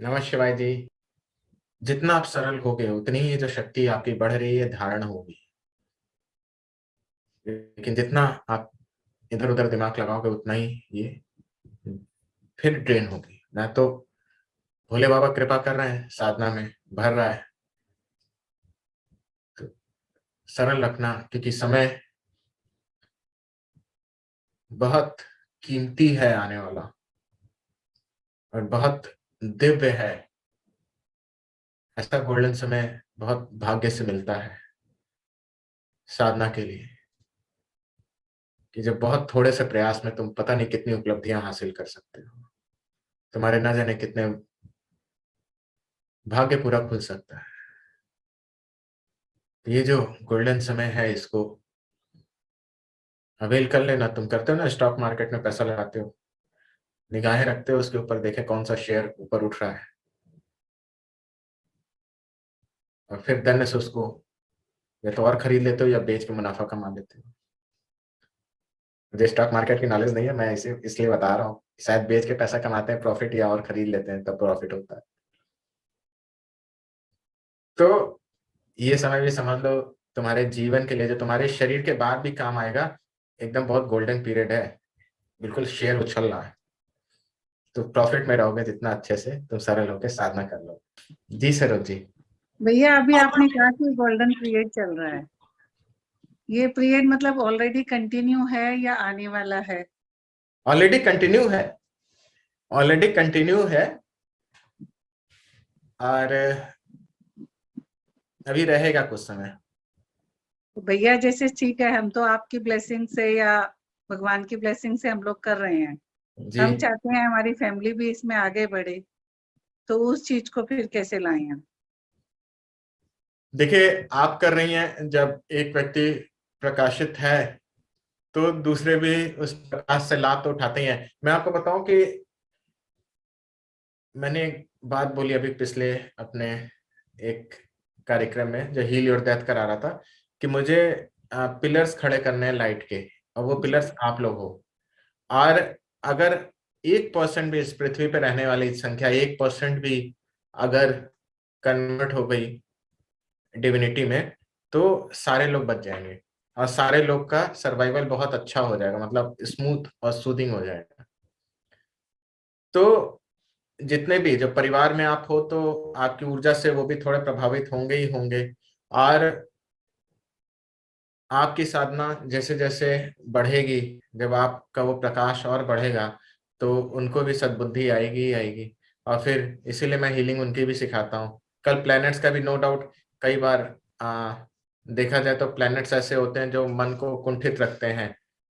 नमः शिवाय जी। जितना आप सरल होगे उतनी ही जो शक्ति आपकी बढ़ रही है धारण होगी। लेकिन जितना आप इधर उधर दिमाग लगाओगे उतना ही ये फिर ड्रेन होगी। ना तो भोले बाबा कृपा कर रहे हैं, साधना में भर रहा है। तो सरल रखना, क्योंकि समय बहुत कीमती है आने वाला, और बहुत दिव्य है। ऐसा गोल्डन समय बहुत भाग्य से मिलता है साधना के लिए, कि जब बहुत थोड़े से प्रयास में तुम पता नहीं कितनी उपलब्धियां हासिल कर सकते हो। तुम्हारे न जाने कितने भाग्य पूरा खुल सकता है। तो ये जो गोल्डन समय है, इसको अवेल कर लेना। तुम करते हो ना, स्टॉक मार्केट में पैसा लगाते हो, निगाहें रखते हो उसके ऊपर, देखे कौन सा शेयर ऊपर उठ रहा है, और फिर धन्य से उसको या तो और खरीद लेते हो या बेच के मुनाफा कमा लेते हो। मुझे स्टॉक मार्केट की नॉलेज नहीं है, मैं इसे इसलिए बता रहा हूँ। शायद बेच के पैसा कमाते हैं प्रॉफिट, या और खरीद लेते हैं तब प्रॉफिट होता है। तो ये समय भी समझ लो तुम्हारे जीवन के लिए, जो तुम्हारे शरीर के बाद भी काम आएगा। एकदम बहुत गोल्डन पीरियड है, बिल्कुल शेयर उछल रहा है। तो प्रॉफिट में रहोगे जितना अच्छे से तुम सरल होकर साधना कर लो। जी सरोज जी। भैया अभी आपने कहा कि गोल्डन पीरियड चल रहा है। ये पीरियड मतलब ऑलरेडी कंटिन्यू है या आने वाला है? ऑलरेडी कंटिन्यू है, ऑलरेडी कंटिन्यू है। और अभी रहेगा कुछ समय। तो भैया जैसे ठीक है, हम तो आपकी ब्लेसिंग से या भगवान की ब्लेसिंग से हम लोग कर रहे हैं। जी हम चाहते हैं हमारी फैमिली भी इसमें आगे बढ़े, तो उस चीज को फिर कैसे लाएं हम? देखिए, आप कर रही हैं। जब एक व्यक्ति प्रकाशित है तो दूसरे भी उस प्रकाश से लाभ तो उठाते ही हैं। मैं आपको बताऊं कि मैंने एक बात बोली अभी पिछले अपने एक कार्यक्रम में, जो हील योर डेथ करा रहा था, कि मुझे पिलर्स खड़े करने हैं लाइट के, और वो जी पिलर्स आप लोग हो। और अगर 1% भी इस पृथ्वी पर रहने वाली संख्या 1% भी अगर कन्वर्ट हो गई डिविनिटी में, तो सारे लोग बच जाएंगे, और सारे लोग का सर्वाइवल बहुत अच्छा हो जाएगा, मतलब स्मूथ और सूदिंग हो जाएगा। तो जितने भी जो परिवार में आप हो, तो आपकी ऊर्जा से वो भी थोड़े प्रभावित होंगे ही होंगे। और आपकी साधना जैसे जैसे बढ़ेगी, जब आपका वो प्रकाश और बढ़ेगा, तो उनको भी सद्बुद्धि आएगी ही आएगी। और फिर इसीलिए मैं हीलिंग उनकी भी सिखाता हूँ। कल प्लैनेट्स का भी नो डाउट, कई बार देखा जाए तो प्लैनेट्स ऐसे होते हैं जो मन को कुंठित रखते हैं,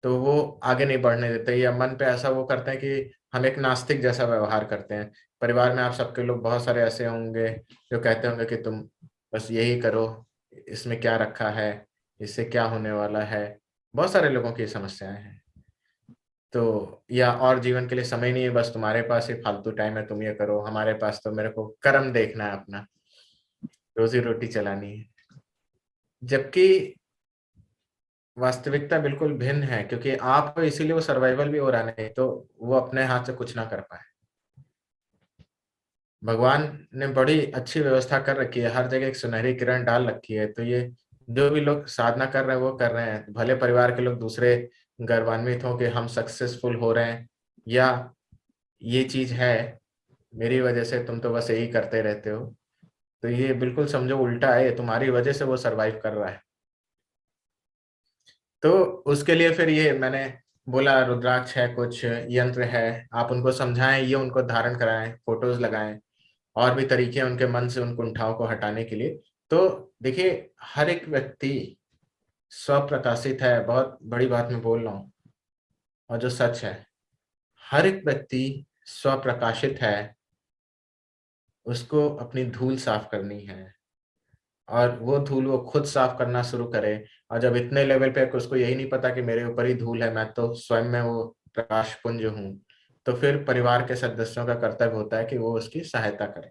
तो वो आगे नहीं बढ़ने देते, या मन पे ऐसा वो करते हैं कि हम एक नास्तिक जैसा व्यवहार करते हैं। परिवार में आप सबके लोग बहुत सारे ऐसे होंगे जो कहते होंगे कि तुम बस यही करो, इसमें क्या रखा है, इससे क्या होने वाला है। बहुत सारे लोगों की समस्याएं हैं। तो या और जीवन के लिए समय नहीं है, बस तुम्हारे पास ही फालतू टाइम है, तुम ये करो, हमारे पास तो मेरे को कर्म देखना है, अपना रोजी रोटी चलानी है। जबकि वास्तविकता बिल्कुल भिन्न है, क्योंकि आप इसीलिए वो सर्वाइवल भी हो रहा, नहीं तो वो अपने हाथ से कुछ ना कर पाए। भगवान ने बड़ी अच्छी व्यवस्था कर रखी है, हर जगह एक सुनहरी किरण डाल रखी है। तो ये जो भी लोग साधना कर रहे हैं वो कर रहे हैं, भले परिवार के लोग दूसरे गर्वान्वित हो कि हम सक्सेसफुल हो रहे हैं, या ये चीज है मेरी वजह से, तुम तो बस यही करते रहते हो। तो ये बिल्कुल समझो उल्टा है, ये तुम्हारी वजह से वो सरवाइव कर रहा है। तो उसके लिए फिर ये मैंने बोला, रुद्राक्ष है, कुछ यंत्र है, आप उनको समझाएं, ये उनको धारण कराएं, फोटोज लगाएं, और भी तरीके हैं उनके मन से उन कुंठाओं को हटाने के लिए। तो देखिए, हर एक व्यक्ति स्वप्रकाशित है, बहुत बड़ी बात मैं बोल रहा हूँ, और जो सच है, हर एक व्यक्ति स्वप्रकाशित है। उसको अपनी धूल साफ करनी है, और वो धूल वो खुद साफ करना शुरू करे। और जब इतने लेवल पे है कि उसको यही नहीं पता कि मेरे ऊपर ही धूल है, मैं तो स्वयं में वो प्रकाश पुंज हूँ, तो फिर परिवार के सदस्यों का कर्तव्य होता है कि वो उसकी सहायता करें।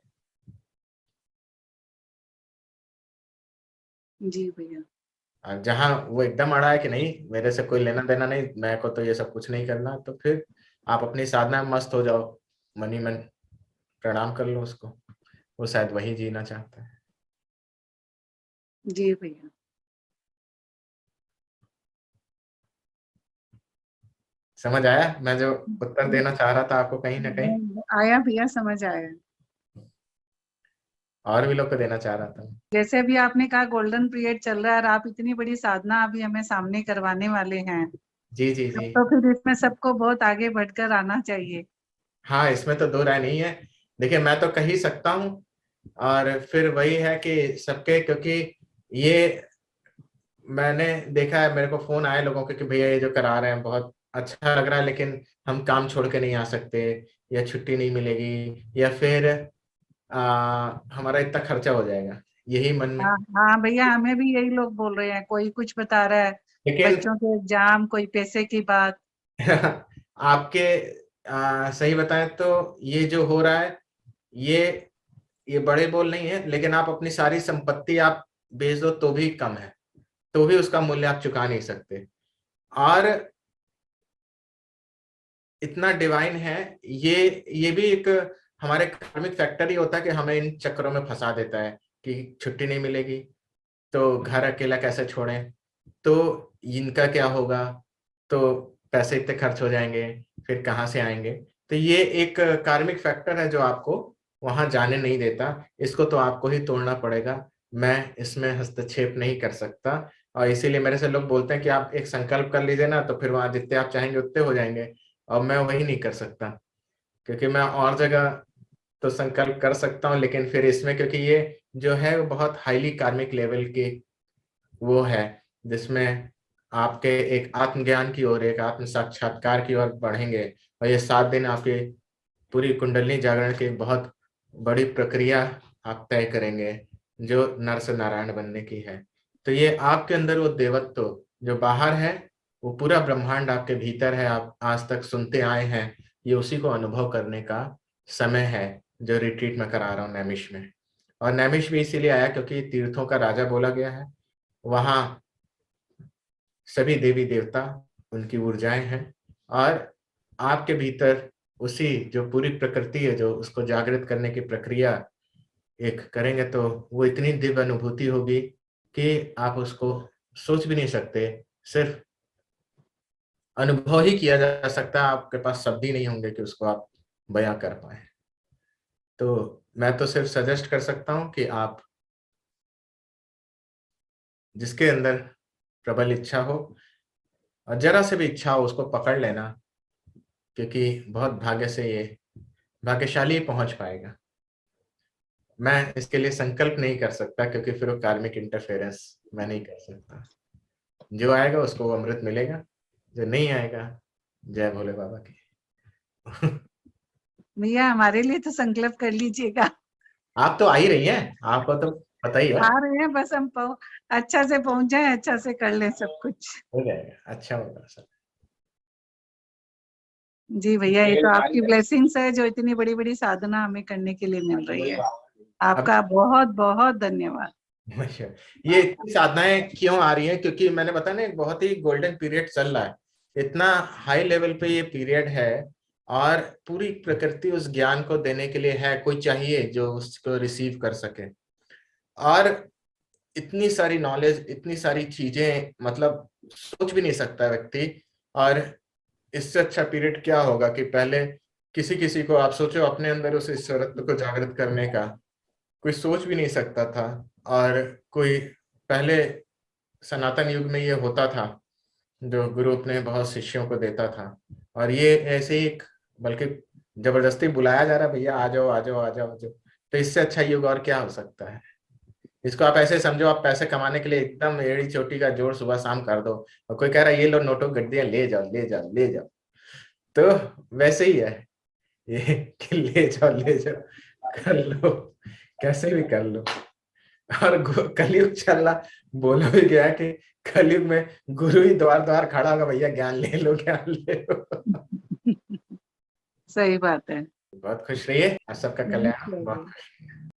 जी भैया। जहां वो एकदम अड़ा है कि नहीं मेरे से कोई लेना देना नहीं, मेरे को तो ये सब कुछ नहीं करना, तो फिर आप अपनी साधना में मस्त हो जाओ, मनी मन। प्रणाम कर लो उसको, वो शायद वही जीना चाहता है। जी भैया। समझ आया मैं जो उत्तर देना चाह रहा था आपको कहीं ना कहीं? आया भैया, समझ आया। और भी लोग को देना चाह रहा था। जैसे अभी आपने कहा गोल्डन पीरियड चल रहा है और आप इतनी बड़ी साधना अभी हमें सामने करवाने वाले हैं, जी जी तब जी। तो फिर इसमें सबको बहुत आगे बढ़कर आना चाहिए। हाँ, इसमें तो दो राय नहीं है। देखिए, मैं तो कह ही सकता हूँ, और फिर वही है कि सबके, क्योंकि ये मैंने देखा है, मेरे को फोन आए लोगों के कि भैया ये जो करा रहे हैं बहुत अच्छा लग रहा है, लेकिन हम काम छोड़ के नहीं आ सकते, या छुट्टी नहीं मिलेगी, या फिर हमारा इतना खर्चा हो जाएगा, यही मन में। हाँ हाँ भैया, हमें भी यही लोग बोल रहे हैं, कोई कुछ बता रहा है, लेकिन बच्चों के एग्जाम, कोई पैसे की बात। आपके सही बताएं तो ये जो हो रहा है, ये ये बड़े बोल नहीं है, लेकिन आप अपनी सारी संपत्ति आप बेच दो तो भी कम है, तो भी उसका मूल्य आप चुका नहीं सकते। और इतना डिवाइन है ये भी एक हमारे कार्मिक फैक्टर ही होता है कि हमें इन चक्करों में फंसा देता है कि छुट्टी नहीं मिलेगी तो घर अकेला कैसे छोड़ें, तो इनका क्या होगा, तो पैसे इतने खर्च हो जाएंगे, फिर कहाँ से आएंगे। तो ये एक कार्मिक फैक्टर है जो आपको वहां जाने नहीं देता, इसको तो आपको ही तोड़ना पड़ेगा। मैं इसमें हस्तक्षेप नहीं कर सकता, और इसीलिए मेरे से लोग बोलते हैं कि आप एक संकल्प कर लीजिए ना, तो फिर वहां जितने आप चाहेंगे उतने हो जाएंगे, और मैं वही नहीं कर सकता, क्योंकि मैं और जगह तो संकल्प कर सकता हूँ, लेकिन फिर इसमें क्योंकि ये जो है वो बहुत हाईली कार्मिक लेवल की वो है, जिसमें आपके एक आत्मज्ञान की ओर, एक आत्म साक्षात्कार की ओर बढ़ेंगे। और ये 7 दिन आपकी पूरी कुंडलिनी जागरण की बहुत बड़ी प्रक्रिया आप तय करेंगे, जो नर से नारायण बनने की है। तो ये आपके अंदर वो देवत्व जो बाहर है, वो पूरा ब्रह्मांड आपके भीतर है, आप आज तक सुनते आए हैं, ये उसी को अनुभव करने का समय है, जो रिट्रीट में करा रहा हूँ नैमिष में। और नैमिष भी इसीलिए आया क्योंकि तीर्थों का राजा बोला गया है, वहां सभी देवी देवता उनकी ऊर्जाएं हैं, और आपके भीतर उसी जो पूरी प्रकृति है, जो उसको जागृत करने की प्रक्रिया एक करेंगे, तो वो इतनी दिव्य अनुभूति होगी कि आप उसको सोच भी नहीं सकते। सिर्फ अनुभव ही किया जा सकता है, आपके पास शब्द ही नहीं होंगे कि उसको आप बयां कर पाए। तो मैं तो सिर्फ सजेस्ट कर सकता हूं कि आप, जिसके अंदर प्रबल इच्छा हो और जरा से भी इच्छा हो, उसको पकड़ लेना, क्योंकि बहुत भाग्य से ये भाग्यशाली ही पहुंच पाएगा। मैं इसके लिए संकल्प नहीं कर सकता, क्योंकि फिर वो कार्मिक इंटरफेरेंस मैं नहीं कर सकता। जो आएगा उसको वो अमृत मिलेगा, जो नहीं आएगा, जय भोले बाबा की। भैया हमारे लिए तो संकल्प कर लीजिएगा। आप तो आ ही रही हैं, आपको तो पता ही है। आ रहे हैं, बस हम अच्छा से पहुंच जाए, अच्छा से कर लें सब कुछ। हो जाएगा, अच्छा होगा सब। जी भैया, ये तो आपकी ब्लेसिंग्स है जो इतनी बड़ी बड़ी साधना हमें करने के लिए मिल रही है। अब आपका बहुत बहुत धन्यवाद। अच्छा, ये इतनी साधनाएं क्यों आ रही हैं, क्योंकि मैंने बताया ना, एक बहुत ही गोल्डन पीरियड चल रहा है, इतना हाई लेवल पे ये पीरियड है, और पूरी प्रकृति उस ज्ञान को देने के लिए है, कोई चाहिए जो उसको रिसीव कर सके। और इतनी सारी नॉलेज, इतनी सारी चीजें, मतलब सोच भी नहीं सकता व्यक्ति। और इससे अच्छा पीरियड क्या होगा कि पहले किसी किसी को आप सोचो अपने अंदर उस ईश्वरत्व को जागृत करने का कोई सोच भी नहीं सकता था। और कोई पहले सनातन युग में ये होता था, जो गुरु अपने बहुत शिष्यों को देता था, और ये ऐसे ही एक, बल्कि जबरदस्ती बुलाया जा रहा है, भैया आ जाओ आ जाओ आ जाओ आ जाओ। तो इससे अच्छा युग और क्या हो सकता है। इसको आप ऐसे समझो, आप पैसे कमाने के लिए एकदम एड़ी चोटी का जोर सुबह शाम कर दो, और कोई कह रहा है ये लो नोटों गड्डियां, ले जाओ ले जाओ ले जाओ। तो वैसे ही है ये कि ले जाओ कर लो, कैसे भी कर लो। और कलयुग चल रहा, बोला भी गया है कि कलयुग में गुरु ही द्वार द्वार खड़ा होगा, भैया ज्ञान ले लो ज्ञान ले लो। सही बात है। बहुत खुश रहिए, और सबका कल्याण। बहुत